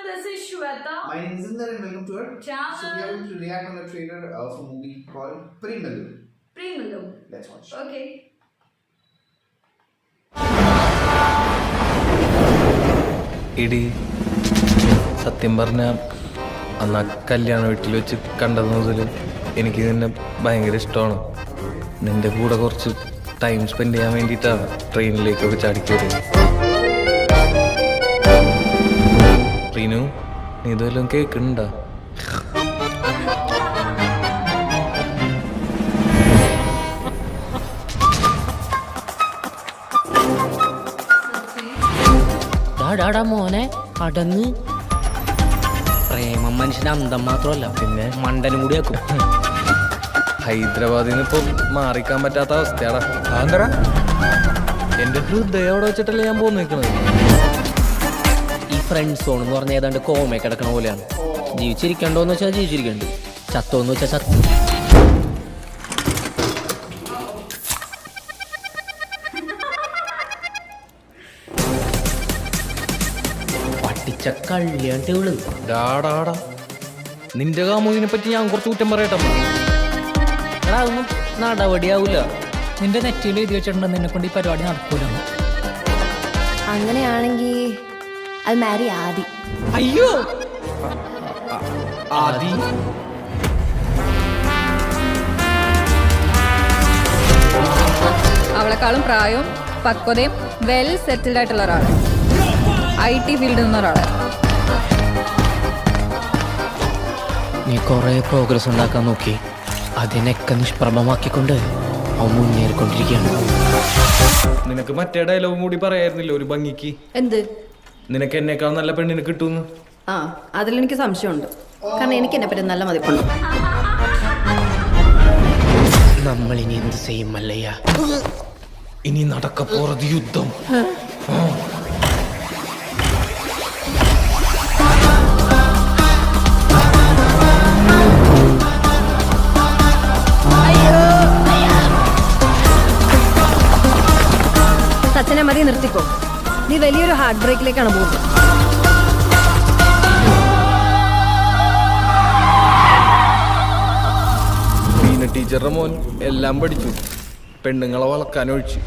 this is Shweta. My name is Inder and welcome to our channel. So we are going to react on the trailer of a movie called Premalu. Premalu. Let's watch. Okay. ഇടി സത്യം പറഞ്ഞാൽ അന്ന് ആ കല്യാണ വീട്ടിൽ വെച്ച് കണ്ടത് മുതൽ എനിക്ക് നിന്നെ ഭയങ്കര ഇഷ്ടമാണ്. നിന്റെ കൂടെ കുറച്ച് ടൈം സ്പെൻഡ് ചെയ്യാൻ വേണ്ടിയിട്ടാണ് ട്രെയിനിലേക്കൊക്കെ ചാടിക്കയറിയത്. റീനു, നീ ഇതുവല്ലതും കേൾക്കുന്നുണ്ടോ? ഡാടാ മോനെ അടങ്ങ്. പ്രേമം മനുഷ്യന് അന്തം മാത്രമല്ല, പിന്നെ മണ്ടനും കൂടി ആക്കും. ഹൈദരാബാദിൽ നിന്ന് ഇപ്പോൾ മാറിക്കാൻ പറ്റാത്ത അവസ്ഥയാടാ. ആന്തരാ എൻ്റെ ഹൃദയം അവിടെ വെച്ചിട്ടല്ലേ ഞാൻ പോന്നു നിൽക്കുന്നത്. ഈ ഫ്രണ്ട് സോൺ എന്ന് പറഞ്ഞാൽ ഏതാണ്ട് കോമ കിടക്കണ പോലെയാണ്. ജീവിച്ചിരിക്കണ്ടോന്ന് വെച്ചാൽ ജീവിച്ചിരിക്കണ്ട്, ചത്തോന്ന് വെച്ചാൽ ചത്തു. പട്ടിച്ച കള്ളിയാണ്ട് ഡാടാടാ, നിന്റെ കാമുകിനെ പറ്റി ഞാൻ കുറച്ച് കുറ്റം പറയട്ടെ. എടാ ഒന്നും നടപടിയാവൂല. നിന്റെ നെറ്റിയിൽ എഴുതി വെച്ചിട്ടുണ്ട് നിന്നെ കൊണ്ട് ഈ പരിപാടി നടക്കൂല. അങ്ങനെയാണെങ്കിൽ അത് മാരി ആദി. അയ്യോ ആദി അവളെക്കാളും പ്രായവും പക്വതയും വെൽ സെറ്റിൽഡ് ആയിട്ടുള്ള ഒരാൾ, IT ഫീൽഡിൽ നിന്ന ഒരാൾ. നീ കുറെ പ്രോഗ്രസ് ഉണ്ടാക്കാൻ നോക്കി, അതിനൊക്കെ നിഷ്പ്രഭമാക്കിക്കൊണ്ട് അവൻ മുന്നേറിക്കൊണ്ടിരിക്കുകയാണ്. നിനക്ക് മറ്റേ ഡയലോഗും കൂടി പറയായിരുന്നില്ല ഒരു ഭംഗിക്ക്? എന്ത്? നിനക്ക് എന്നേക്കാൾ നല്ല പെണ്ണിനെ കിട്ടുന്നു. ആ, അതിലെനിക്ക് സംശയമുണ്ട്. കാരണം എനിക്ക് എന്നെ പറ്റി നല്ല മതിപ്പുണ്ട്. നമ്മൾ ഇനി എന്ത് ചെയ്യും മല്ലയ്യ? ഇനി നടക്കപ്പോറത് യുദ്ധം. സച്ചിനെ മതി, നിർത്തിക്കോ. നീ വലിയൊരു ഹാർട്ട് ബ്രേക്കിലേക്കാണ് പോകുന്നത്. ബീന ടീച്ചറുടെ മോൻ എല്ലാം പഠിച്ചു, പെണ്ണുങ്ങളെ വളക്കാനൊഴിച്ചു.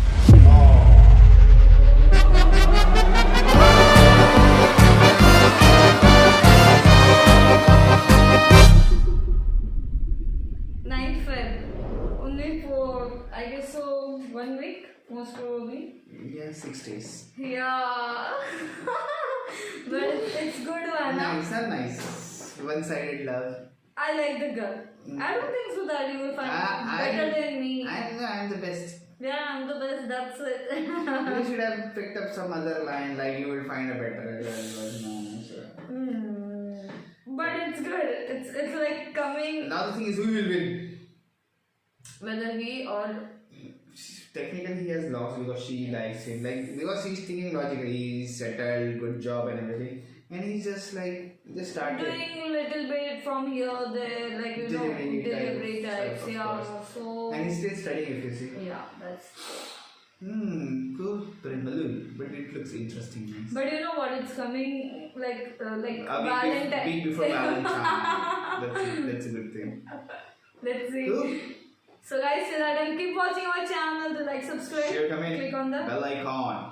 Only for, I guess so, 1 week, most probably. Yeah, 6 days. Yeah. But it's good one. Nice, not nice. One-sided love. I like the girl. I don't think so that you will find better than me. I'm the best. Yeah, I'm the best, that's it. You should have picked up some other line like you will find a better girl. No, sure. But it's good. It's like coming. Now the thing is, who will win? Whether he or Technically he has lost because she likes him, like because he's thinking logically, he's settled, good job and everything, and he's just started doing little bit from here there, like delivery types, yeah. So and he's still studying, if you see. yeah, that's Cool. Premalu, but it looks interesting. Nice. but you know what, it's coming like Valentine. Week before Valentine. That's a good thing. Let's see. Cool. So guys, till that time, keep watching our channel. To like, subscribe, Share, comment, click on the bell icon.